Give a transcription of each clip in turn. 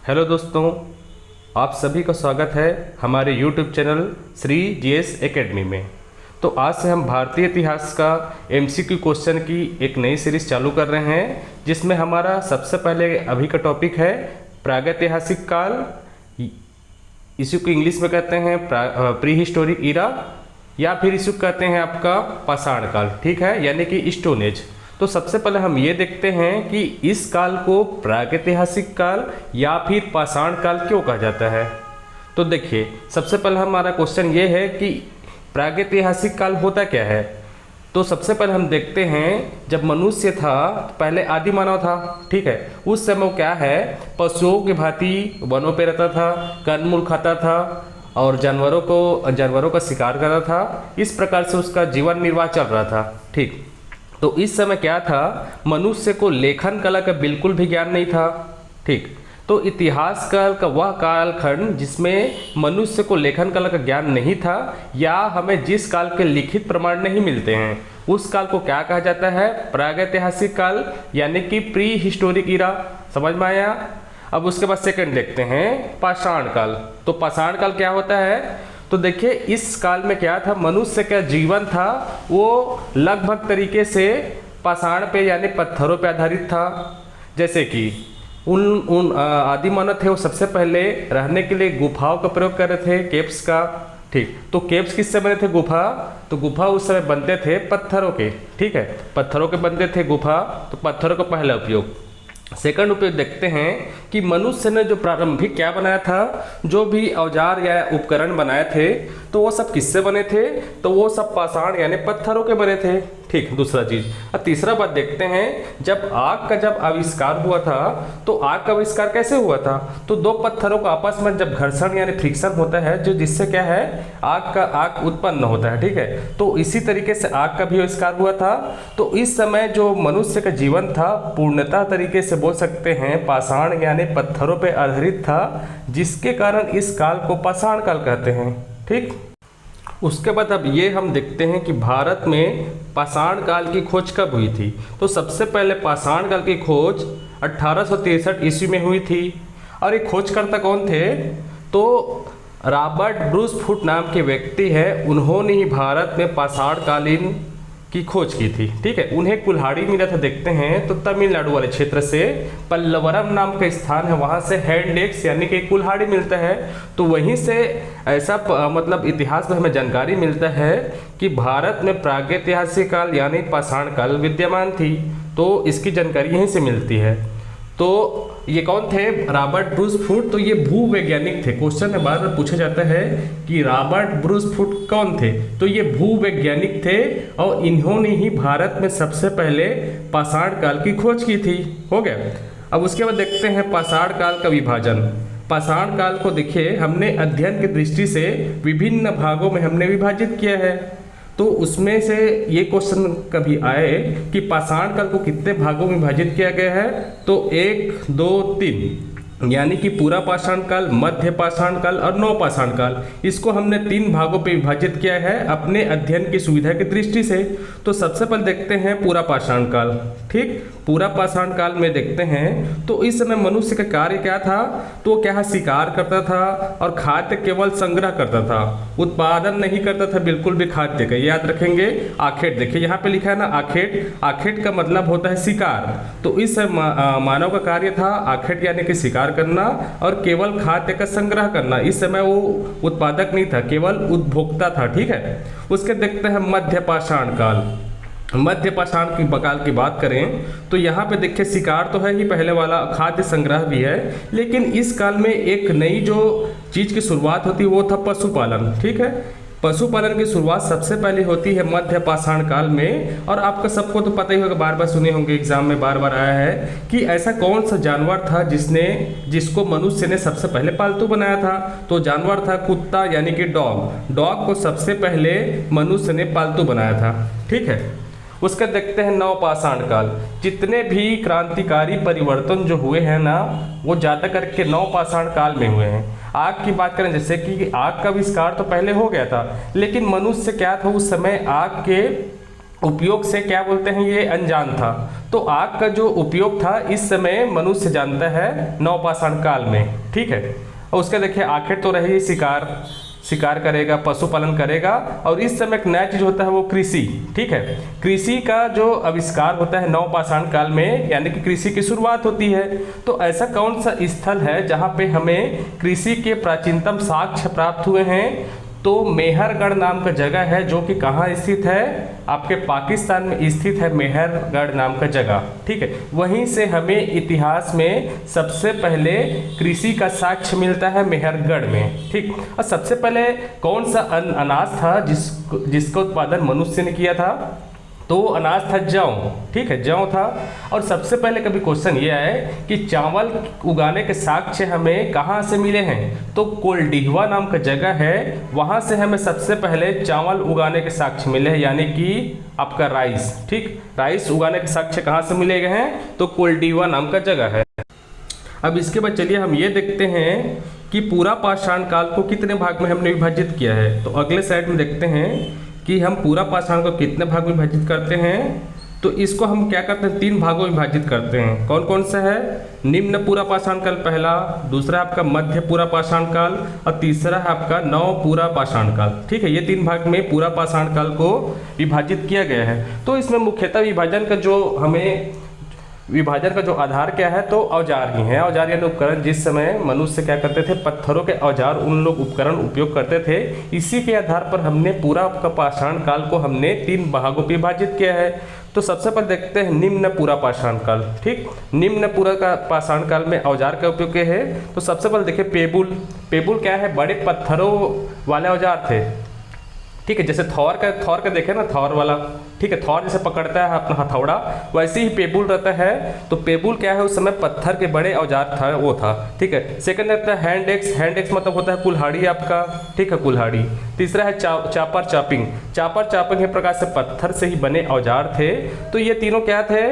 Hello दोस्तों, आप सभी का स्वागत है हमारे YouTube channel Shri GS academy में। तो आज से हम भारतीय इतिहास का MCQ क्वेश्चन की एक नई सीरीज चालू कर रहे हैं, जिसमें हमारा सबसे पहले अभी का टॉपिक है प्रागैतिहासिक काल। इसी को इंग्लिश में कहते हैं प्री हिस्टोरिक ईरा, या फिर इसी को कहते हैं आपका पाषाण काल, ठीक है, यानी कि स्टोन एज। तो सबसे पहले हम ये देखते हैं कि इस काल को प्रागैतिहासिक काल या फिर पाषाण काल क्यों कहा जाता है। तो देखिए, सबसे पहले हमारा क्वेश्चन ये है कि प्रागैतिहासिक काल होता क्या है। तो सबसे पहले हम देखते हैं, जब मनुष्य था पहले आदि मानव था, ठीक है। उस समय वो क्या है, पशुओं की भांति वनों पे रहता था, कंदमूल खाता था और जानवरों का शिकार करता था। इस प्रकार से उसका जीवन निर्वाह चल रहा था, ठीक। तो इस समय क्या था, मनुष्य को लेखन कला का बिल्कुल भी ज्ञान नहीं था, ठीक। तो इतिहास काल का वह कालखंड जिसमें मनुष्य को लेखन कला का ज्ञान नहीं था, या हमें जिस काल के लिखित प्रमाण नहीं मिलते हैं, उस काल को क्या कहा जाता है, प्रागैतिहासिक काल, यानी कि प्री हिस्टोरिक ईरा। समझ में आया। अब उसके बाद सेकंड देखते हैं पाषाण काल। तो पाषाण काल क्या होता है। तो देखिए, इस काल में क्या था, मनुष्य का जीवन था वो लगभग तरीके से पाषाण पे यानी पत्थरों पे आधारित था। जैसे कि उन आदि मानव थे, वो सबसे पहले रहने के लिए गुफाओं का प्रयोग कर रहे थे, केव्स का, ठीक। तो केव्स किससे बने थे, गुफा। तो गुफा उस समय बनते थे पत्थरों के, ठीक है, पत्थरों के बनते थे गुफा। तो पत्थरों का पहला उपयोग। सेकंड उपयोग देखते हैं कि मनुष्य ने जो प्रारंभिक क्या बनाया था, जो भी औजार या उपकरण बनाए थे, तो वो सब किससे बने थे, तो वो सब पाषाण यानी पत्थरों के बने थे, ठीक। दूसरा चीज। और तीसरा बात देखते हैं, जब आग का आविष्कार हुआ था, तो आग का आविष्कार कैसे हुआ था। तो दो पत्थरों का आपस में जब घर्षण यानी फ्रिक्शन होता है, जो जिससे क्या है, आग उत्पन्न होता है, ठीक है। तो इसी तरीके से आग का भी आविष्कार हुआ था। तो इस समय जो मनुष्य का जीवन था पूर्णतः तरीके से बोल सकते हैं पाषाण यानी पत्थरों पे आधारित था, जिसके कारण इस काल को पाषाण काल कहते हैं, ठीक। उसके बाद अब ये हम देखते हैं कि भारत में पाषाण काल की खोज कब हुई थी। तो सबसे पहले पाषाण काल की खोज 1863 ईस्वी में हुई थी। और ये खोजकर्ता कौन थे, तो रॉबर्ट ब्रूस फुट नाम के व्यक्ति है, उन्होंने ही भारत में पाषाण कालीन की खोज की थी, ठीक है। उन्हें कुल्हाड़ी मिला था, देखते हैं, तो तमिलनाडु वाले क्षेत्र से पल्लवरम नाम का स्थान है, वहाँ से हैंड एक्स यानी कि कुल्हाड़ी मिलता है। तो वहीं से ऐसा मतलब इतिहास में हमें जानकारी मिलता है कि भारत में प्रागैतिहासिक काल यानी पाषाण काल विद्यमान थी। तो इसकी जानकारी यहीं से मिलती है। तो ये कौन थे, रॉबर्ट ब्रूस फुट। तो ये भूवैज्ञानिक थे। क्वेश्चन में बार बार पूछा जाता है कि रॉबर्ट ब्रूस फुट कौन थे। तो ये भूवैज्ञानिक थे और इन्होंने ही भारत में सबसे पहले पाषाण काल की खोज की थी। हो गया। अब उसके बाद देखते हैं पाषाण काल का विभाजन। पाषाण काल को देखिए, हमने अध्ययन की दृष्टि से विभिन्न भागों में हमने विभाजित किया है। तो उसमें से ये क्वेश्चन कभी आए कि पाषाण काल को कितने भागों में विभाजित किया गया है। तो 1, 2, 3 यानी कि पूरा पाषाण काल, मध्य पाषाण काल और नव पाषाण काल, इसको हमने 3 भागों पे विभाजित किया है अपने अध्ययन की सुविधा की दृष्टि से। तो सबसे पहले देखते हैं पूरा पाषाण काल, ठीक। पूरा पाषाण काल में देखते हैं, तो इस समय मनुष्य का कार्य क्या था, तो क्या शिकार करता था और खाद्य केवल संग्रह करता था, उत्पादन नहीं करता था बिल्कुल भी खाद्य का। याद रखेंगे, आखेट देखिए यहाँ पे लिखा है ना, आखेट। आखेट का मतलब होता है शिकार। तो इस मानव का कार्य था आखेट यानी कि शिकार करना और केवल खाद्य का संग्रह करना। इस समय वो उत्पादक नहीं था, केवल उपभोक्ता था, ठीक है। उसके देखते हैं मध्य पाषाण काल। मध्य पाषाण की काल की बात करें तो यहाँ पे देखिए, शिकार तो है ही पहले वाला, खाद्य संग्रह भी है, लेकिन इस काल में एक नई जो चीज़ की शुरुआत होती है वो था पशुपालन, ठीक है। पशुपालन की शुरुआत सबसे पहले होती है मध्य पाषाण काल में। और आपका सबको तो पता ही होगा, बार बार सुने होंगे, एग्जाम में बार बार आया है कि ऐसा कौन सा जानवर था जिसको मनुष्य ने सबसे पहले पालतू बनाया था। तो जानवर था कुत्ता यानी कि डॉग। डॉग को सबसे पहले मनुष्य ने पालतू बनाया था, ठीक है। उसका देखते हैं नव पाषाण काल। जितने भी क्रांतिकारी परिवर्तन जो हुए हैं ना, वो ज़्यादा करके नव पाषाण काल में हुए हैं। आग की बात करें, जैसे कि आग का आविष्कार तो पहले हो गया था, लेकिन मनुष्य क्या था उस समय, आग के उपयोग से क्या बोलते हैं, ये अनजान था। तो आग का जो उपयोग था इस समय मनुष्य जानता है नवपाषाण काल में, ठीक है। और उसका देखिए आखिर तो रही शिकार करेगा, पशुपालन करेगा, और इस समय एक नया चीज होता है वो कृषि, ठीक है। कृषि का जो आविष्कार होता है नवपाषाण काल में, यानी कि कृषि की शुरुआत होती है। तो ऐसा कौन सा स्थल है जहाँ पे हमें कृषि के प्राचीनतम साक्ष्य प्राप्त हुए हैं? तो मेहरगढ़ नाम का जगह है, जो कि कहाँ स्थित है, आपके पाकिस्तान में स्थित है मेहरगढ़ नाम का जगह, ठीक है। वहीं से हमें इतिहास में सबसे पहले कृषि का साक्ष्य मिलता है मेहरगढ़ में, ठीक। और सबसे पहले कौन सा अनाज था जिसका उत्पादन मनुष्य ने किया था? तो अनाज था जौ, ठीक है, जौ था। और सबसे पहले कभी क्वेश्चन ये आए कि चावल उगाने के साक्ष्य हमें कहाँ से मिले हैं? तो कोल्डिहवा नाम का जगह है, वहाँ से हमें सबसे पहले चावल उगाने के साक्ष्य मिले हैं, यानी कि आपका राइस, ठीक। राइस उगाने के साक्ष्य कहाँ से मिले गए हैं? तो कोल्डिहवा नाम का जगह है। अब इसके बाद चलिए हम ये देखते हैं कि पूरा पाषाण काल को कितने भाग में हमने विभाजित किया है। तो अगले स्लाइड में देखते हैं कि हम पूरा पाषाण को कितने भाग में विभाजित करते हैं। तो इसको हम क्या करते हैं, 3 भागों में विभाजित करते हैं। कौन कौन सा है? निम्न पूरा पाषाण काल पहला, दूसरा आपका मध्य पूरा पाषाण काल, और तीसरा है आपका नव पूरा पाषाण काल, ठीक है। ये 3 भाग में पूरा पाषाण काल को विभाजित किया गया है। तो इसमें मुख्यतः विभाजन का जो आधार क्या है? तो औजार ही है। औजार यानी उपकरण। जिस समय मनुष्य क्या करते थे, पत्थरों के औजार उन लोग उपकरण उपयोग करते थे। इसी के आधार पर हमने पूरा का पाषाण काल को हमने 3 भागों में विभाजित किया है। तो सबसे पहले देखते हैं निम्न पूरा पाषाण काल, ठीक। निम्न पूरा का पाषाण काल में औजार का उपयोग क्या है? तो सबसे पहले देखिए पेबुल क्या है? बड़े पत्थरों वाले औजार थे, ठीक है। जैसे थौर का देखे ना, थौर वाला, ठीक है। थौर जैसे पकड़ता है अपना हथौड़ा, वैसे ही पेबुल रहता है। तो पेबुल क्या है? उस समय पत्थर के बड़े औजार था, वो था, ठीक है। सेकंड रहता है हैंड एक्स मतलब होता है कुल्हाड़ी आपका, ठीक है, कुल्हाड़ी। तीसरा है चापर चापिंग एक प्रकार से पत्थर से ही बने औजार थे। तो ये तीनों क्या थे?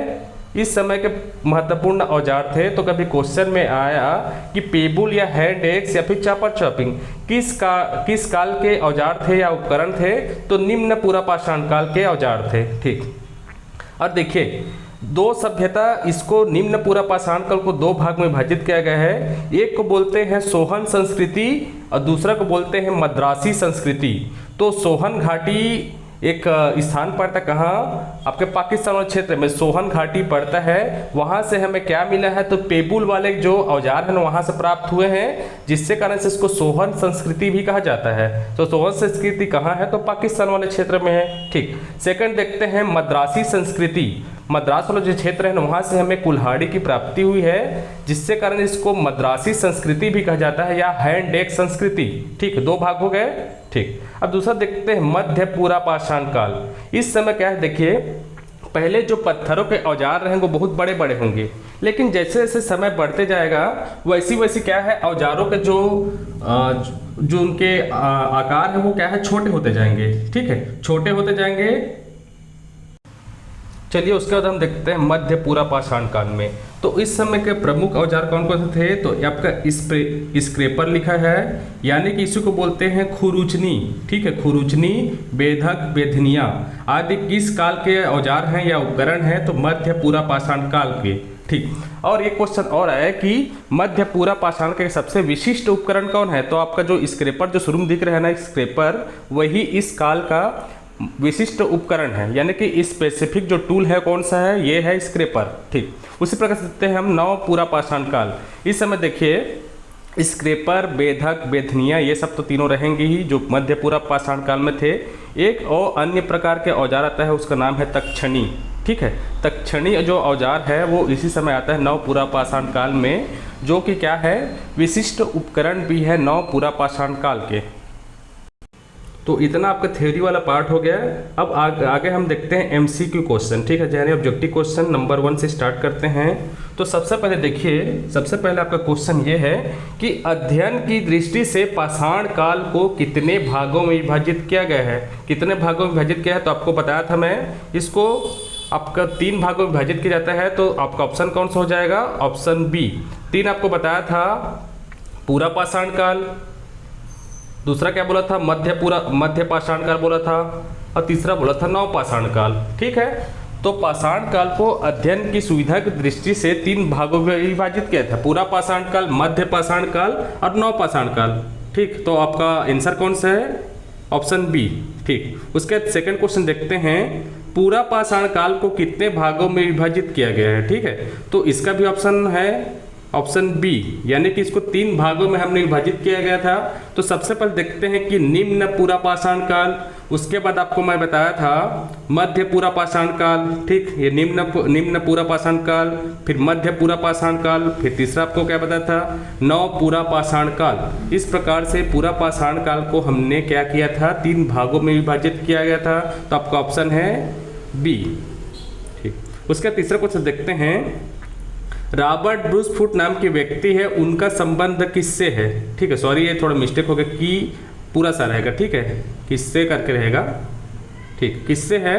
इस समय के महत्वपूर्ण औजार थे। तो कभी क्वेश्चन में आया कि पेबुल या हैंड एक्स या फिर चापर चापिंग किस काल के औजार थे या उपकरण थे? तो निम्न पूरा पाषाण काल के औजार थे, ठीक। और देखिए 2 सभ्यता, इसको निम्न पूरा पाषाण काल को 2 भाग में विभाजित किया गया है। एक को बोलते हैं सोहन संस्कृति और दूसरा को बोलते हैं मद्रासी संस्कृति। तो सोहन घाटी एक स्थान पड़ता है, कहाँ? आपके पाकिस्तान वाले क्षेत्र में सोहन घाटी पड़ता है। वहाँ से हमें क्या मिला है? तो पेबुल वाले जो औजार हैं वहाँ से प्राप्त हुए हैं, जिससे कारण से इसको सोहन संस्कृति भी कहा जाता है। तो सोहन संस्कृति कहाँ है? तो पाकिस्तान वाले क्षेत्र में है, ठीक। सेकंड देखते हैं मद्रासी संस्कृति। मद्रास वाला जो क्षेत्र है ना, वहाँ से हमें कुल्हाड़ी की प्राप्ति हुई है, जिससे कारण इसको मद्रासी संस्कृति भी कहा जाता है या हैंड एक्स संस्कृति, ठीक। 2 भाग हो गए, ठीक। अब दूसरा देखते हैं मध्य पूरा पाषाण काल। इस समय क्या है? देखिए पहले जो पत्थरों के औजार रहेंगे वो बहुत बड़े बड़े होंगे, लेकिन जैसे जैसे समय बढ़ते जाएगा वैसी वैसी क्या है, औजारों के जो उनके आकार है वो क्या है, छोटे होते जाएंगे, ठीक है, छोटे होते जाएंगे। चलिए उसके बाद हम देखते हैं मध्य पूरा पाषाण काल में। तो इस समय के प्रमुख औजार कौन कौन से थे? तो आपका स्क्रेपर लिखा है, यानी कि इसी को बोलते हैं खुरुचनी, ठीक है। खुरुचनी, बेधक, बेधनिया आदि किस काल के औजार हैं या उपकरण हैं? तो मध्य पूरा पाषाण काल के, ठीक। और एक क्वेश्चन और आया कि मध्य पूरा पाषाण के सबसे विशिष्ट उपकरण कौन है? तो आपका जो स्क्रेपर जो शुरू में दिख रहा है ना, स्क्रेपर, वही इस काल का विशिष्ट उपकरण है, यानी कि स्पेसिफिक जो टूल है कौन सा है? ये है स्क्रेपर, ठीक। उसी प्रकार से देखते हैं हम नव पूरा पाषाण काल। इस समय देखिए स्क्रेपर, बेधक, बेधनिया ये सब तो तीनों रहेंगे ही, जो मध्य पूरा पाषाण काल में थे। एक और अन्य प्रकार के औजार आता है, उसका नाम है तक्षणी, ठीक है। तक्षणी जो औजार है वो इसी समय आता है नव पूरा पाषाण काल में, जो कि क्या है, विशिष्ट उपकरण भी है नव पूरा पाषाण काल के। तो इतना आपका थ्योरी वाला पार्ट हो गया। अब आगे हम देखते हैं एमसीक्यू क्वेश्चन, ठीक है, यानी ऑब्जेक्टिव क्वेश्चन नंबर 1 से स्टार्ट करते हैं। तो सबसे पहले देखिए, सबसे पहले आपका क्वेश्चन ये है कि अध्ययन की दृष्टि से पाषाण काल को कितने भागों में विभाजित किया गया है? कितने भागों में विभाजित किया है? तो आपको बताया था मैं, इसको आपका 3 भागों में विभाजित किया जाता है। तो आपका ऑप्शन कौन सा हो जाएगा? Option B. 3 आपको बताया था, पूरा पाषाण काल, दूसरा क्या बोला था? मध्य पाषाण काल बोला था, और तीसरा बोला था नवपाषाण काल। ठीक है, तो पाषाण काल को अध्ययन की सुविधा की दृष्टि से 3 भागों में विभाजित किया था, पूरा पाषाण काल, मध्य पाषाण काल और नवपाषाण काल। ठीक, तो आपका आंसर कौन सा है? Option B. ठीक, उसके बाद सेकंड क्वेश्चन देखते हैं, पूरा पाषाण काल को कितने भागों में विभाजित किया गया है? ठीक है, तो इसका भी ऑप्शन है ऑप्शन बी, यानी कि इसको 3 भागों में हमने विभाजित किया गया था। तो सबसे पहले देखते हैं कि निम्न पूरा पाषाण काल, उसके बाद आपको मैं बताया था मध्य पूरा पाषाण काल। ठीक, ये निम्न पूरा पाषाण काल, फिर मध्य पूरा पाषाण काल, फिर तीसरा आपको क्या बताया था? नव पूरा पाषाण काल। इस प्रकार से पूरा पाषाण काल को हमने क्या किया था? 3 भागों में विभाजित किया गया था। तो आपका ऑप्शन है बी। ठीक, उसका तीसरा क्वेश्चन देखते हैं, रॉबर्ट ब्रूस फुट नाम के व्यक्ति है, उनका संबंध किससे है? ठीक है, सॉरी ये थोड़ा मिस्टेक हो गया, कि पूरा सा रहेगा। ठीक है, किससे करके रहेगा। ठीक, किससे है?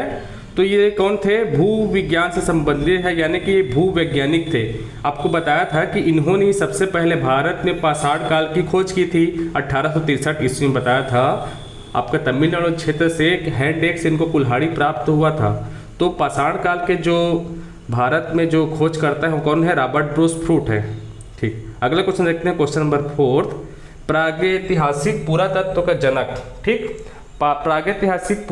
तो ये कौन थे? भूविज्ञान से संबंधित है, यानी कि ये भूवैज्ञानिक थे। आपको बताया था कि इन्होंने सबसे पहले भारत में पाषाण काल की खोज की थी 1863 ईस्वी में। बताया था आपका तमिलनाडु क्षेत्र से एक हैंड एक्स इनको कुल्हाड़ी प्राप्त हुआ था। तो पाषाण काल के जो भारत में जो खोज करता है वो कौन है? रॉबर्ट ब्रूस फुट है। ठीक, अगला क्वेश्चन देखते हैं, क्वेश्चन नंबर 4, प्रागैतिहासिक पुरातत्व का जनक। ठीक, प्रागैतिहासिक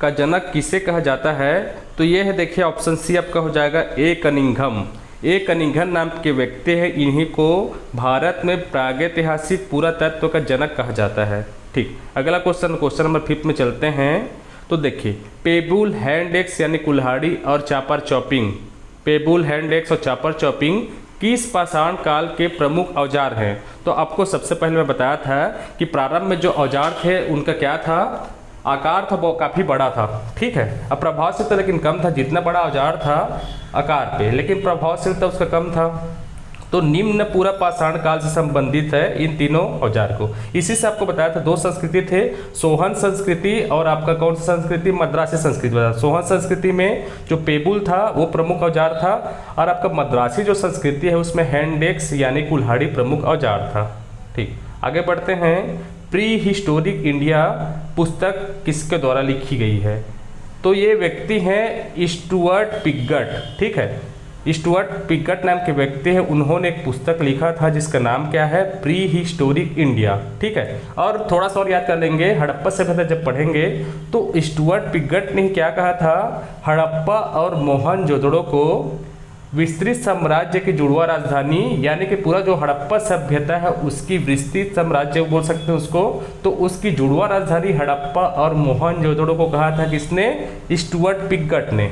का जनक किसे कहा जाता है? तो ये है, देखिए ऑप्शन सी आपका हो जाएगा ए कनिंघम। ए कनिंघम नाम के व्यक्ति है, इन्हीं को भारत में प्रागैतिहासिक पुरातत्व का जनक कहा जाता है। ठीक, अगला क्वेश्चन नंबर 5 में चलते हैं। तो देखिए, पेबुल हैंड एक्स यानी कुल्हाड़ी और चापर चॉपिंग, पेबुल हैंड एक्स और चापर चॉपिंग किस पाषाण काल के प्रमुख औजार हैं? तो आपको सबसे पहले मैं बताया था कि प्रारंभ में जो औजार थे उनका क्या था? आकार था वो काफ़ी बड़ा था। ठीक है, अब प्रभावशीलता लेकिन कम था। जितना बड़ा औजार था आकार पे, लेकिन प्रभावशीलता उसका कम था। तो निम्न पूरा पाषाण काल से संबंधित है इन तीनों औजार को। इसी से आपको बताया था 2 संस्कृति थे, सोहन संस्कृति और आपका कौन सा संस्कृति? मद्रासी संस्कृति। सोहन संस्कृति में जो पेबुल था वो प्रमुख औजार था, और आपका मद्रासी जो संस्कृति है उसमें हैंड एक्स यानी कुल्हाड़ी प्रमुख औजार था। ठीक, आगे बढ़ते हैं। प्री हिस्टोरिक इंडिया पुस्तक किसके द्वारा लिखी गई है? तो ये व्यक्ति हैं स्टुअर्ट पिगट। ठीक है, स्टुअर्ट पिगट नाम के व्यक्ति हैं, उन्होंने एक पुस्तक लिखा था जिसका नाम क्या है? Pre historic India. ठीक है, और थोड़ा सा और याद कर लेंगे, हड़प्पा सभ्यता जब पढ़ेंगे तो स्टुअर्ट पिगट ने क्या कहा था? हड़प्पा और मोहनजोदड़ो को विस्तृत साम्राज्य की जुड़वा राजधानी, यानी कि पूरा जो हड़प्पा सभ्यता है उसकी विस्तृत साम्राज्य बोल सकते हैं उसको, तो उसकी जुड़वा राजधानी हड़प्पा और मोहनजोदड़ो को कहा था किसने? स्टुअर्ट पिगट ने।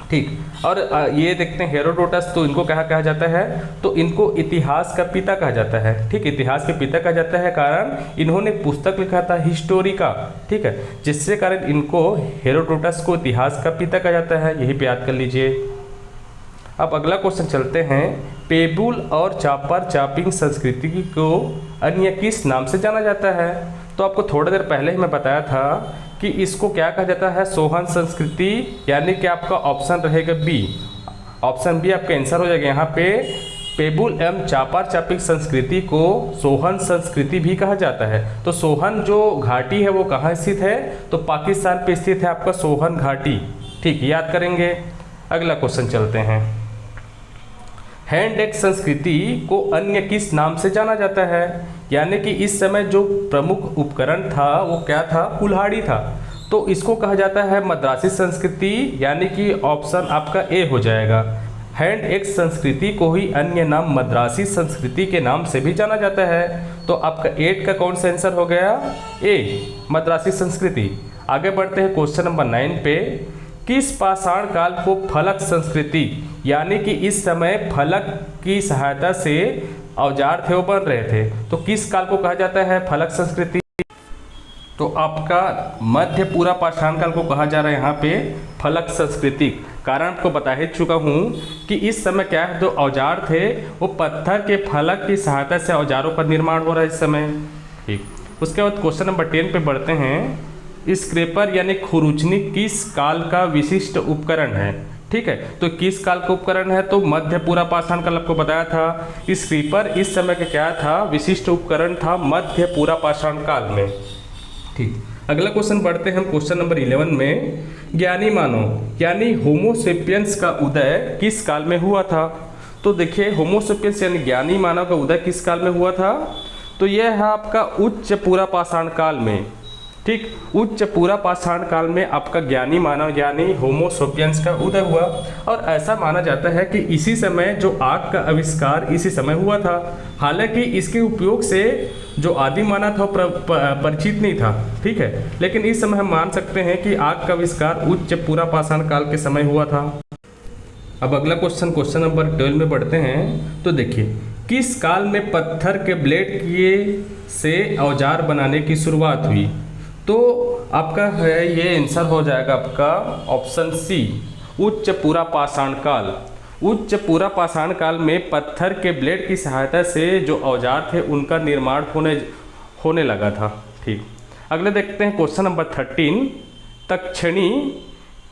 ठीक, और ये देखते हैं हेरोडोटस, तो इनको कहा जाता है? तो इनको इतिहास का पिता कहा जाता है। ठीक, इतिहास के पिता कहा जाता है, कारण इन्होंने पुस्तक लिखा था हिस्टोरिका। ठीक है, जिससे कारण इनको हेरोडोटस को इतिहास का पिता कहा जाता है। यही पे याद कर लीजिए। अब अगला क्वेश्चन चलते हैं, पेबुल और चापर चापिंग संस्कृति को अन्य किस नाम से जाना जाता है? तो आपको थोड़ी देर पहले ही मैं बताया था कि इसको क्या कहा जाता है? सोहन संस्कृति, यानी कि आपका ऑप्शन रहेगा बी। ऑप्शन बी आपका आंसर हो जाएगा यहाँ पे। पेबुल एवं चापर चापिंग संस्कृति को सोहन संस्कृति भी कहा जाता है। तो सोहन जो घाटी है वो कहाँ स्थित है? तो पाकिस्तान पे स्थित है आपका सोहन घाटी। ठीक, याद करेंगे। अगला क्वेश्चन चलते हैं, हैंड एक्स संस्कृति को अन्य किस नाम से जाना जाता है? यानी कि इस समय जो प्रमुख उपकरण था वो क्या था? कुल्हाड़ी था। तो इसको कहा जाता है मद्रासी संस्कृति, यानी कि ऑप्शन आपका ए हो जाएगा। हैंड एक्स संस्कृति को ही अन्य नाम मद्रासी संस्कृति के नाम से भी जाना जाता है। तो आपका 8 का कौन सा आंसर हो गया? ए, मद्रासी संस्कृति। आगे बढ़ते हैं क्वेश्चन नंबर 9 पे, किस पाषाण काल को फलक संस्कृति, यानी कि इस समय फलक की सहायता से औजार थे वो बन रहे थे, तो किस काल को कहा जाता है फलक संस्कृति? तो आपका मध्य पूरा पाषाण काल को कहा जा रहा है यहाँ पे फलक संस्कृति। कारण आपको बता ही चुका हूँ कि इस समय क्या है, जो औजार थे वो पत्थर के फलक की सहायता से औजारों का निर्माण हो रहा है इस समय। ठीक, उसके बाद क्वेश्चन नंबर 10 पे बढ़ते हैं। स्क्रैपर यानी खुरुचनी किस काल का विशिष्ट उपकरण है? ठीक है, तो किस काल का उपकरण है? तो मध्य पूरा पाषाण काल आपको बताया था। स्क्रैपर इस समय का क्या था? विशिष्ट उपकरण था मध्य पूरा पाषाण काल में। ठीक, अगला क्वेश्चन पढ़ते हैं हम क्वेश्चन नंबर 11 में। ज्ञानी मानव यानी होमोसेपियंस का उदय किस काल में हुआ था? तो देखिए होमोसेपियंस यानी ज्ञानी मानव का उदय किस काल में हुआ था? तो यह है आपका उच्च पूरा पाषाण काल में। ठीक, उच्च पूरा पाषाण काल में आपका ज्ञानी मानव यानी होमोसेपियंस का उदय हुआ। और ऐसा माना जाता है कि इसी समय जो आग का आविष्कार इसी समय हुआ था। हालांकि इसके उपयोग से जो आदि मानव था परिचित नहीं था। ठीक है, लेकिन इस समय हम मान सकते हैं कि आग का आविष्कार उच्च पूरा पाषाण काल के समय हुआ था। अब अगला क्वेश्चन नंबर 12 में बढ़ते हैं। तो देखिए किस काल में पत्थर के ब्लेड किए से औजार बनाने की शुरुआत हुई? तो आपका है ये आंसर हो जाएगा आपका ऑप्शन सी, उच्च पूरा पाषाण काल। उच्च पूरा पाषाण काल में पत्थर के ब्लेड की सहायता से जो औजार थे उनका निर्माण होने लगा था। ठीक, अगले देखते हैं क्वेश्चन नंबर 13। तक्षणी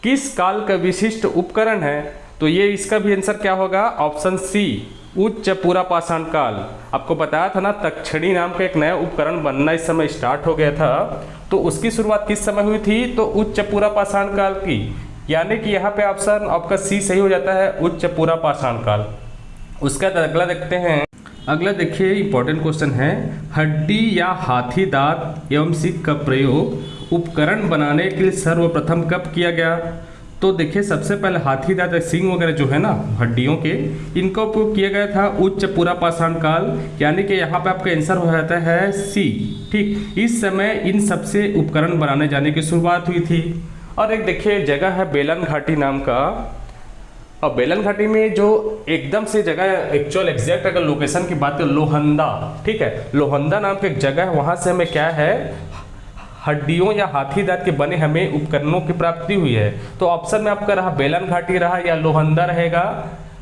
किस काल का विशिष्ट उपकरण है? तो ये इसका भी आंसर क्या होगा? ऑप्शन सी, उच्च पूरा पाषाण काल। आपको बताया था ना तक्षणी नाम का एक नया उपकरण बनना इस समय स्टार्ट हो गया था। तो उसकी शुरुआत किस समय हुई थी? तो उच्च पूरा पाषाण काल की, यानी कि यहाँ पे ऑप्शन आपका सी सही हो जाता है, उच्च पूरा पाषाण काल। उसका अगला देखते हैं। अगला देखिए इंपॉर्टेंट क्वेश्चन है, हड्डी या हाथी दांत एवं सीख का प्रयोग उपकरण बनाने के लिए सर्वप्रथम कब किया गया? तो देखिए सबसे पहले हाथी दांत सींग वगैरह जो है ना हड्डियों के, इनका उपयोग किया गया था उच्च पूरा पाषाण काल, यानी कि यहाँ पे आपका आंसर हो जाता है सी। ठीक, इस समय इन सबसे उपकरण बनाने जाने की शुरुआत हुई थी। और एक देखिए जगह है बेलन घाटी नाम का। और बेलन घाटी में जो एकदम से जगह एक्चुअल एग्जैक्ट अगर लोकेशन की बात करें, लोहंदा, ठीक है, लोहंदा नाम की एक जगह है, वहाँ से हमें क्या है हड्डियों या हाथी दांत के बने हमें उपकरणों की प्राप्ति हुई है। तो ऑप्शन में आपका रहा बेलन घाटी रहा या लोहंदा रहेगा,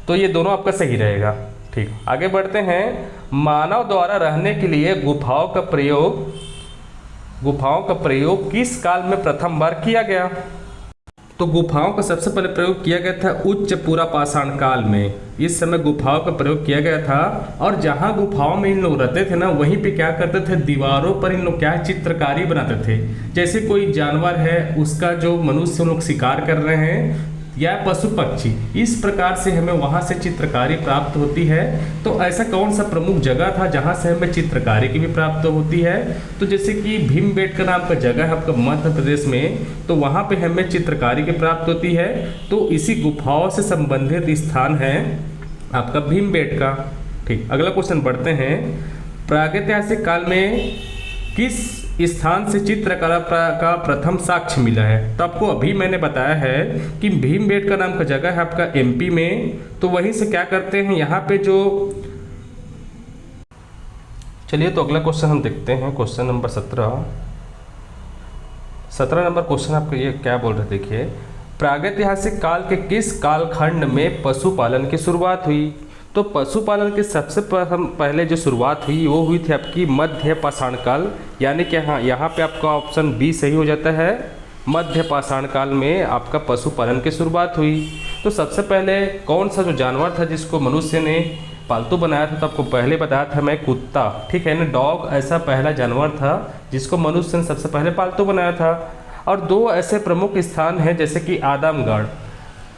तो ये दोनों आपका सही रहेगा। ठीक, आगे बढ़ते हैं। मानव द्वारा रहने के लिए गुफाओं का प्रयोग किस काल में प्रथम बार किया गया? तो गुफाओं का सबसे पहले प्रयोग किया गया था उच्च पूरा पाषाण काल में। इस समय गुफाओं का प्रयोग किया गया था। और जहां गुफाओं में इन लोग रहते थे ना, वहीं पे क्या करते थे, दीवारों पर इन लोग क्या चित्रकारी बनाते थे। जैसे कोई जानवर है उसका जो मनुष्य लोग शिकार कर रहे हैं या पशु पक्षी, इस प्रकार से हमें वहां से चित्रकारी प्राप्त होती है। तो ऐसा कौन सा प्रमुख जगह था जहां से हमें चित्रकारी की भी प्राप्त होती है? तो जैसे कि भीमबेटका नाम का जगह है आपका मध्य प्रदेश में, तो वहां पे हमें चित्रकारी की प्राप्त होती है। तो इसी गुफाओं से संबंधित स्थान है आपका भीमबेटका। ठीक, अगला क्वेश्चन बढ़ते हैं। प्रागैतिहासिक काल में किस स्थान से चित्रकला का प्रथम साक्ष्य मिला है? तो आपको अभी मैंने बताया है कि भीमबेटका नाम का जगह है आपका एमपी में। तो वहीं से क्या करते हैं यहाँ पे जो, चलिए तो अगला क्वेश्चन हम देखते हैं, क्वेश्चन नंबर 17 नंबर क्वेश्चन आपका ये क्या बोल रहे, देखिए प्रागैतिहासिक काल के किस कालखंड में पशुपालन की शुरुआत हुई? तो पशुपालन की सबसे पहले जो शुरुआत हुई वो हुई थी आपकी मध्य पाषाण काल, यानी कि हाँ यहाँ पे आपका ऑप्शन बी सही हो जाता है, मध्य पाषाण काल में आपका पशुपालन की शुरुआत हुई। तो सबसे पहले कौन सा जो जानवर था जिसको मनुष्य ने पालतू बनाया था? तो आपको पहले बताया था मैं कुत्ता, ठीक है ना, डॉग ऐसा पहला जानवर था जिसको मनुष्य ने सबसे पहले पालतू बनाया था। और दो ऐसे प्रमुख स्थान हैं जैसे कि आदमगढ़,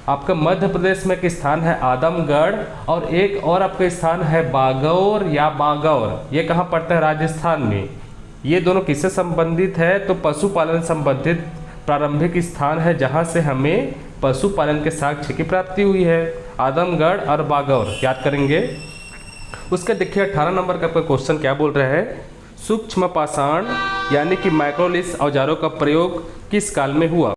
आपका मध्य प्रदेश में एक स्थान है आदमगढ़, और एक और आपका स्थान है बागौर या बागौर, ये कहाँ पड़ता है? राजस्थान में। ये दोनों किससे संबंधित है? तो पशुपालन संबंधित प्रारंभिक स्थान है जहाँ से हमें पशुपालन के साक्ष्य की प्राप्ति हुई है, आदमगढ़ और बागौर, याद करेंगे। उसके देखिए 18 नंबर का आपका क्वेश्चन क्या बोल रहा है, सूक्ष्म पाषाण यानी कि माइक्रोलिथ औजारों का प्रयोग किस काल में हुआ?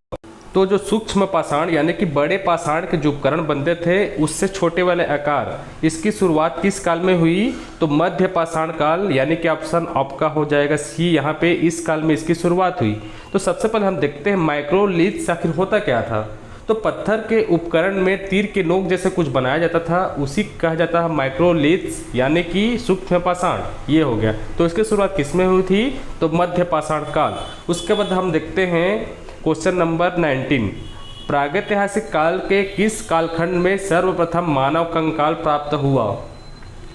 तो जो सूक्ष्म पाषाण यानी कि बड़े पाषाण के जो उपकरण बनते थे उससे छोटे वाले आकार, इसकी शुरुआत किस काल में हुई? तो मध्य पाषाण काल, यानी कि ऑप्शन आपका हो जाएगा सी, यहाँ पे इस काल में इसकी शुरुआत हुई। तो सबसे पहले हम देखते हैं माइक्रोलिथ आखिर होता क्या था। तो पत्थर के उपकरण में तीर के नोक जैसे कुछ बनाया जाता था, उसी कहा जाता है माइक्रोलिथ यानी कि सूक्ष्म पाषाण, ये हो गया। तो इसकी शुरुआत किस में हुई थी? तो मध्य पाषाण काल। उसके बाद हम देखते हैं क्वेश्चन नंबर 19, प्रागैतिहासिक काल के किस कालखंड में सर्वप्रथम मानव कंकाल प्राप्त हुआ?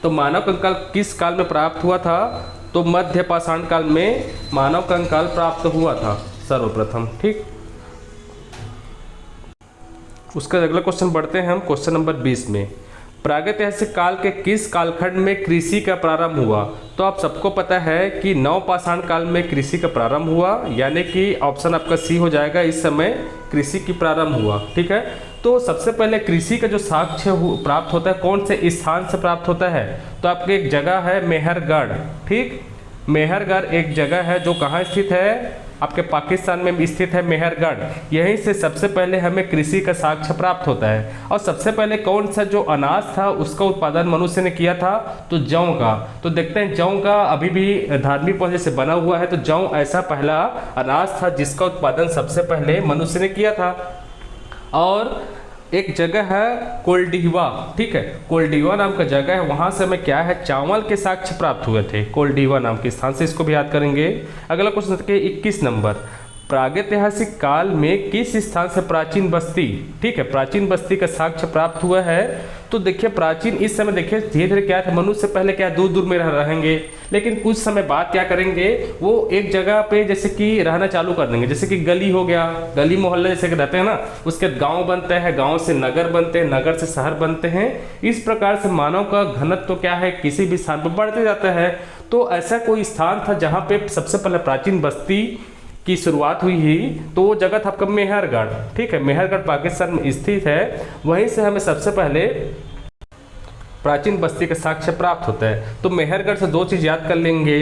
तो मानव कंकाल किस काल में प्राप्त हुआ था? तो मध्य पाषाण काल में मानव कंकाल प्राप्त हुआ था। सर्वप्रथम। ठीक, उसका अगला क्वेश्चन बढ़ते हैं हम क्वेश्चन नंबर 20 में। प्रागैतिहासिक काल के किस कालखंड में कृषि का प्रारंभ हुआ? तो आप सबको पता है कि नवपाषाण काल में कृषि का प्रारंभ हुआ, यानी कि ऑप्शन आपका सी हो जाएगा, इस समय कृषि की प्रारंभ हुआ। ठीक है, तो सबसे पहले कृषि का जो साक्ष्य प्राप्त होता है कौन से स्थान से प्राप्त होता है? तो आपकी एक जगह है मेहरगढ़। ठीक, मेहरगढ़ एक जगह है जो कहाँ स्थित है? आपके पाकिस्तान में स्थित है मेहरगढ़। यहीं से सबसे पहले हमें कृषि का साक्ष्य प्राप्त होता है। और सबसे पहले कौन सा जो अनाज था उसका उत्पादन मनुष्य ने किया था? तो जौ का। तो देखते हैं जौ का अभी भी धार्मिक पौधे से बना हुआ है, तो जौ ऐसा पहला अनाज था जिसका उत्पादन सबसे पहले मनुष्य ने किया था। और एक जगह है कोल्डिवा। ठीक है, कोल्डिवा नाम का जगह है, वहाँ से हमें क्या है? चावल के साक्ष्य प्राप्त हुए थे कोल्डिवा नाम के स्थान से, इसको भी याद करेंगे। अगला क्वेश्चन देखिए 21 नंबर। प्रागैतिहासिक काल में किस स्थान से प्राचीन बस्ती, ठीक है, प्राचीन बस्ती का साक्ष्य प्राप्त हुआ है? तो देखिए प्राचीन इस समय देखिए धीरे धीरे क्या है, मनुष्य पहले क्या दूर दूर में रहेंगे, लेकिन कुछ समय बाद क्या करेंगे, वो एक जगह पे जैसे कि रहना चालू कर देंगे। जैसे कि गली हो गया, गली मोहल्ले जैसे कि रहते हैं ना, उसके गांव बनते हैं, गांव से नगर बनते हैं, नगर से शहर बनते हैं। इस प्रकार से मानव का घनत्व तो क्या है, किसी भी स्थान पर बढ़ते जाता है। तो ऐसा कोई स्थान था जहाँ पे सबसे पहले प्राचीन बस्ती की शुरुआत हुई ही, तो वो जगह था आपका मेहरगढ़। ठीक है, मेहरगढ़ पाकिस्तान में स्थित है, वहीं से हमें सबसे पहले प्राचीन बस्ती का साक्ष्य प्राप्त होता है। तो मेहरगढ़ से दो चीज़ याद कर लेंगे,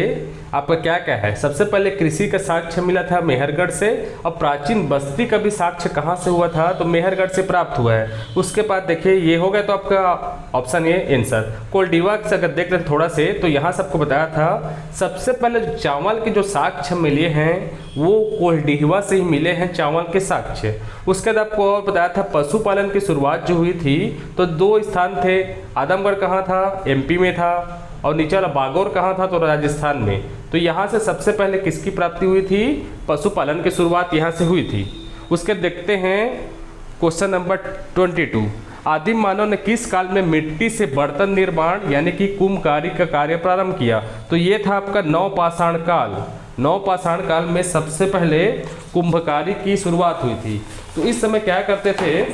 आपका क्या क्या है? सबसे पहले कृषि का साक्ष्य मिला था मेहरगढ़ से, और प्राचीन बस्ती का भी साक्ष्य कहाँ से हुआ था? तो मेहरगढ़ से प्राप्त हुआ है। उसके बाद देखिए ये हो गया, तो आपका ऑप्शन ए आंसर। कोल्डिवा से अगर देख लें थोड़ा से, तो यहाँ सबको बताया था सबसे पहले जो चावल के जो साक्ष्य मिले हैं वो कोल्डिवा से ही मिले हैं, चावल के साक्ष्य। उसके बाद आपको और बताया था पशुपालन की शुरुआत जो हुई थी, तो दो स्थान थे, आदमगढ़ कहाँ था? एमपी में था, और नीचे वाला बागौर कहाँ था? तो राजस्थान में। तो यहाँ से सबसे पहले किसकी प्राप्ति हुई थी? पशुपालन की शुरुआत यहाँ से हुई थी। उसके देखते हैं क्वेश्चन नंबर 22। आदिम मानव ने किस काल में मिट्टी से बर्तन निर्माण यानी कि कुम्भकारी का कार्य प्रारंभ किया? तो ये था आपका नवपाषाण काल। नवपाषाण काल में सबसे पहले कुंभकारी की शुरुआत हुई थी। तो इस समय क्या करते थे,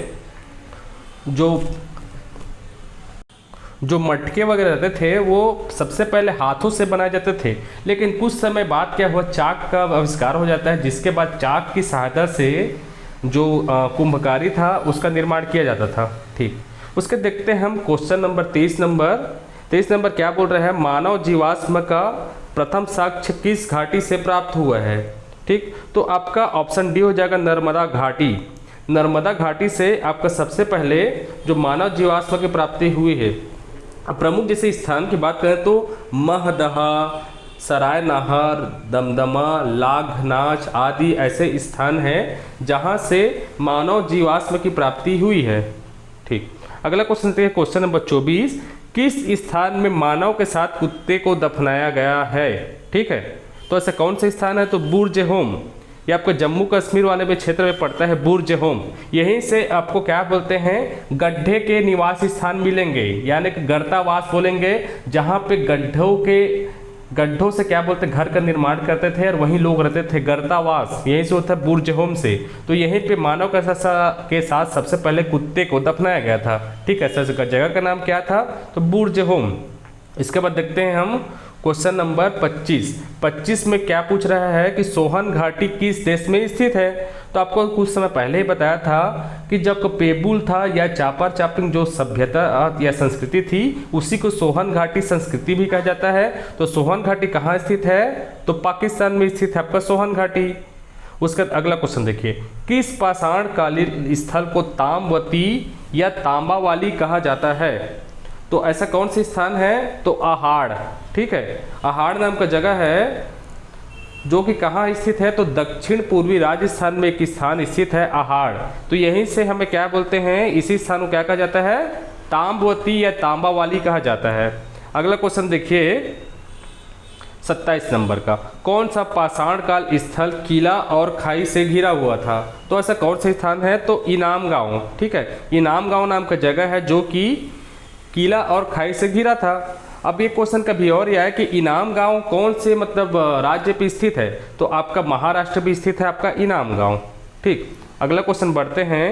जो मटके वगैरह रहते थे वो सबसे पहले हाथों से बनाए जाते थे, लेकिन कुछ समय बाद क्या हुआ, चाक का आविष्कार हो जाता है, जिसके बाद चाक की सहायता से जो कुंभकारी था उसका निर्माण किया जाता था। ठीक, उसके देखते हैं हम क्वेश्चन नंबर 23 नंबर क्या बोल रहे हैं? मानव जीवाश्म का प्रथम साक्ष्य किस घाटी से प्राप्त हुआ है? ठीक, तो आपका ऑप्शन डी हो जाएगा, नर्मदा घाटी। नर्मदा घाटी से आपका सबसे पहले जो मानव जीवाश्म की प्राप्ति हुई है। प्रमुख जैसे स्थान की बात करें तो महदहा, सराय नाहर, दमदमा, लाघनाच आदि ऐसे स्थान हैं जहां से मानव जीवाश्म की प्राप्ति हुई है। ठीक, अगला क्वेश्चन देखिए क्वेश्चन नंबर 24। किस स्थान में मानव के साथ कुत्ते को दफनाया गया है? ठीक है, तो ऐसा कौन सा स्थान है? तो बुर्ज-ए-होम, ये आपको जम्मू कश्मीर वाले में क्षेत्र में पड़ता है बुर्ज-ए-होम। यहीं से आपको क्या बोलते हैं, गड्ढे के निवास स्थान मिलेंगे, यानी कि गर्तावास बोलेंगे, जहाँ पे गड्ढों से क्या बोलते हैं, घर का निर्माण करते थे और वहीं लोग रहते थे, गर्तावास यहीं से होता है बुर्ज-ए-होम से। तो यहीं पे मानव के साथ सबसे पहले कुत्ते को दफनाया गया था। ठीक है, ऐसा जगह का नाम क्या था? तो बुर्ज-ए-होम। इसके बाद देखते हैं हम क्वेश्चन नंबर 25 में क्या पूछ रहा है कि सोहन घाटी किस देश में स्थित है? तो आपको कुछ समय पहले ही बताया था कि जब पेबुल था या चापर चापिंग जो सभ्यता या संस्कृति थी, उसी को सोहन घाटी संस्कृति भी कहा जाता है। तो सोहन घाटी कहाँ स्थित है? तो पाकिस्तान में स्थित है आपका सोहन घाटी। उसका अगला क्वेश्चन देखिए, किस पाषाण कालीन स्थल को ताम्रवती या तांबा वाली कहा जाता है? तो ऐसा कौन सा स्थान है? तो आहाड़। ठीक है, आहाड़ नाम का जगह है जो कि कहाँ स्थित है? तो दक्षिण पूर्वी राजस्थान में एक स्थान स्थित है आहाड़। तो यहीं से हमें क्या बोलते हैं, इसी स्थान को क्या कहा जाता है? ताम्रवती या तांबा वाली कहा जाता है। अगला क्वेश्चन देखिए 27 नंबर का, कौन सा पाषाण काल स्थल किला और खाई से घिरा हुआ था? तो ऐसा कौन सा स्थान है? तो इनाम गांव। ठीक है, इनाम गांव नाम का जगह है जो कि किला और खाई से घिरा था। अब ये क्वेश्चन कभी और ये आया कि इनाम गांव कौन से मतलब राज्य पे स्थित है, तो आपका महाराष्ट्र पे स्थित है आपका इनाम गांव। ठीक, अगला क्वेश्चन बढ़ते हैं।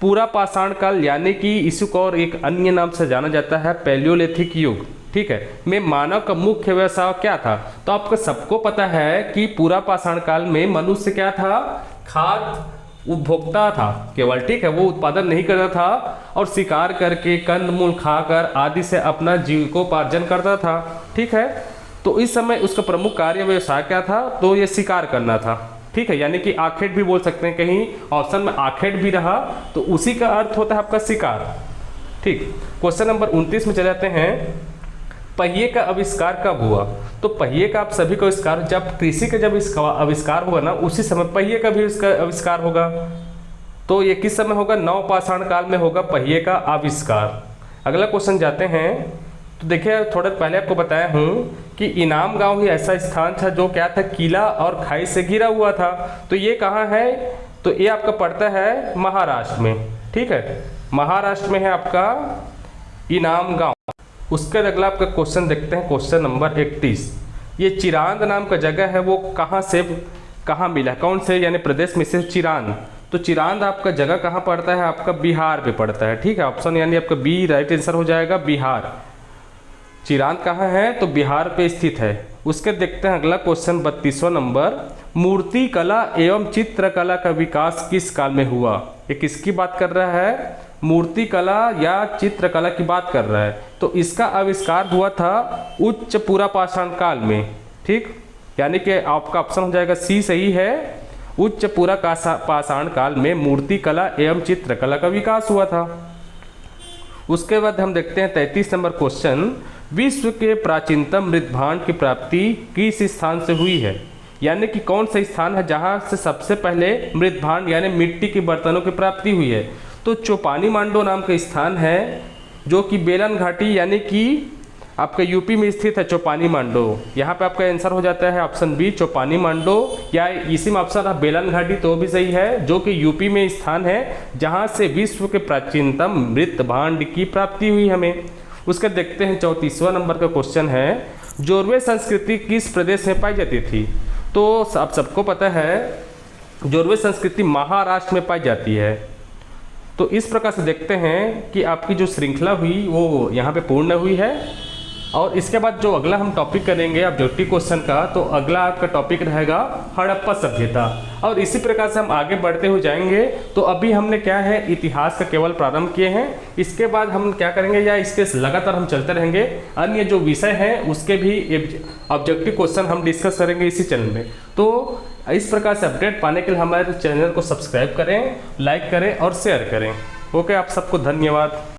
पूरा पाषाण काल यानी कि इसी को और एक अन्य नाम से जाना जाता है पैलियोलिथिक युग, ठीक है, में मानव का मुख्य व्यवसाय क्या था? तो आपको सबको पता है कि पूरा पाषाण काल में मनुष्य क्या था, खाद्य उपभोक्ता था केवल, ठीक है, वो उत्पादन नहीं करता था और शिकार करके कंदमूल खाकर आदि से अपना जीविकोपार्जन करता था, ठीक है। तो इस समय उसका प्रमुख कार्य व्यवसाय क्या था? तो ये शिकार करना था, ठीक है, यानी कि आखेट भी बोल सकते हैं, कहीं ऑप्शन में आखेट भी रहा तो उसी का अर्थ होता है आपका शिकार। ठीक, क्वेश्चन नंबर 29 में चले जाते हैं। पहिए का आविष्कार कब हुआ? तो पहिए का आप सभी को आविष्कार जब कृषि का जब आविष्कार होगा ना, उसी समय पहिए का भी इसका आविष्कार होगा। तो ये किस समय होगा? नवपाषाण काल में होगा पहिए का आविष्कार। अगला क्वेश्चन जाते हैं। तो देखिए थोड़ा पहले आपको बताया हूँ कि इनाम गांव ही ऐसा स्थान था जो क्या था, किला और खाई से घिरा हुआ था। तो ये कहाँ है? तो ये आपका पड़ता है महाराष्ट्र में, ठीक है, महाराष्ट्र में है आपका इनाम गांव। उसके अगला आपका क्वेश्चन देखते हैं, क्वेश्चन नंबर 31। ये चिरांद नाम का जगह है, वो कहाँ से कहाँ मिला, कौन से यानी प्रदेश में से चिरांद? तो चिरांद आपका जगह कहाँ पड़ता है? आपका बिहार पे पड़ता है, ठीक है, ऑप्शन यानी आपका बी राइट आंसर हो जाएगा, बिहार। चिरांद कहाँ है? तो बिहार पे स्थित है। उसके देखते हैं अगला क्वेश्चन 32वां नंबर। मूर्ति कला एवं चित्रकला का विकास किस काल में हुआ? ये किसकी बात कर रहा है? मूर्ति कला या चित्रकला की बात कर रहा है। तो इसका आविष्कार हुआ था उच्च पूरा पाषाण काल में, ठीक, यानी कि आपका ऑप्शन हो जाएगा सी सही है, उच्च पूरा पाषाण काल में मूर्ति कला एवं चित्रकला का विकास हुआ था। उसके बाद हम देखते हैं 33 नंबर क्वेश्चन। विश्व के प्राचीनतम मृदभांड की प्राप्ति किस स्थान से हुई है? यानी कि कौन सा स्थान है जहां से सबसे पहले मृदभांड यानी मिट्टी के बर्तनों की प्राप्ति हुई है? तो चौपानी मांडो नाम का स्थान है जो कि बेलन घाटी यानी कि आपका यूपी में स्थित है। चौपानी मांडो, यहाँ पे आपका आंसर हो जाता है ऑप्शन बी चौपानी मांडो, या इसी में ऑप्शन है बेलन घाटी तो भी सही है, जो कि यूपी में स्थान है जहाँ से विश्व के प्राचीनतम मृदभांड की प्राप्ति हुई हमें। उसके देखते हैं 34वां नंबर का क्वेश्चन है। जोरवे संस्कृति किस प्रदेश में पाई जाती थी? तो आप सबको पता है जोरवे संस्कृति महाराष्ट्र में पाई जाती है। तो इस प्रकार से देखते हैं कि आपकी जो श्रृंखला हुई वो यहाँ पे पूर्ण हुई है। और इसके बाद जो अगला हम टॉपिक करेंगे ऑब्जेक्टिव क्वेश्चन का, तो अगला आपका टॉपिक रहेगा हड़प्पा सभ्यता। और इसी प्रकार से हम आगे बढ़ते हुए जाएंगे। तो अभी हमने क्या है इतिहास का केवल प्रारंभ किए हैं, इसके बाद हम क्या करेंगे या इसके लगातार हम चलते रहेंगे, अन्य जो विषय हैं उसके भी ऑब्जेक्टिव क्वेश्चन हम डिस्कस करेंगे इसी चैनल में। तो इस प्रकार से अपडेट पाने के लिए हमारे चैनल को सब्सक्राइब करें, लाइक करें और शेयर करें। ओके, आप सबको धन्यवाद।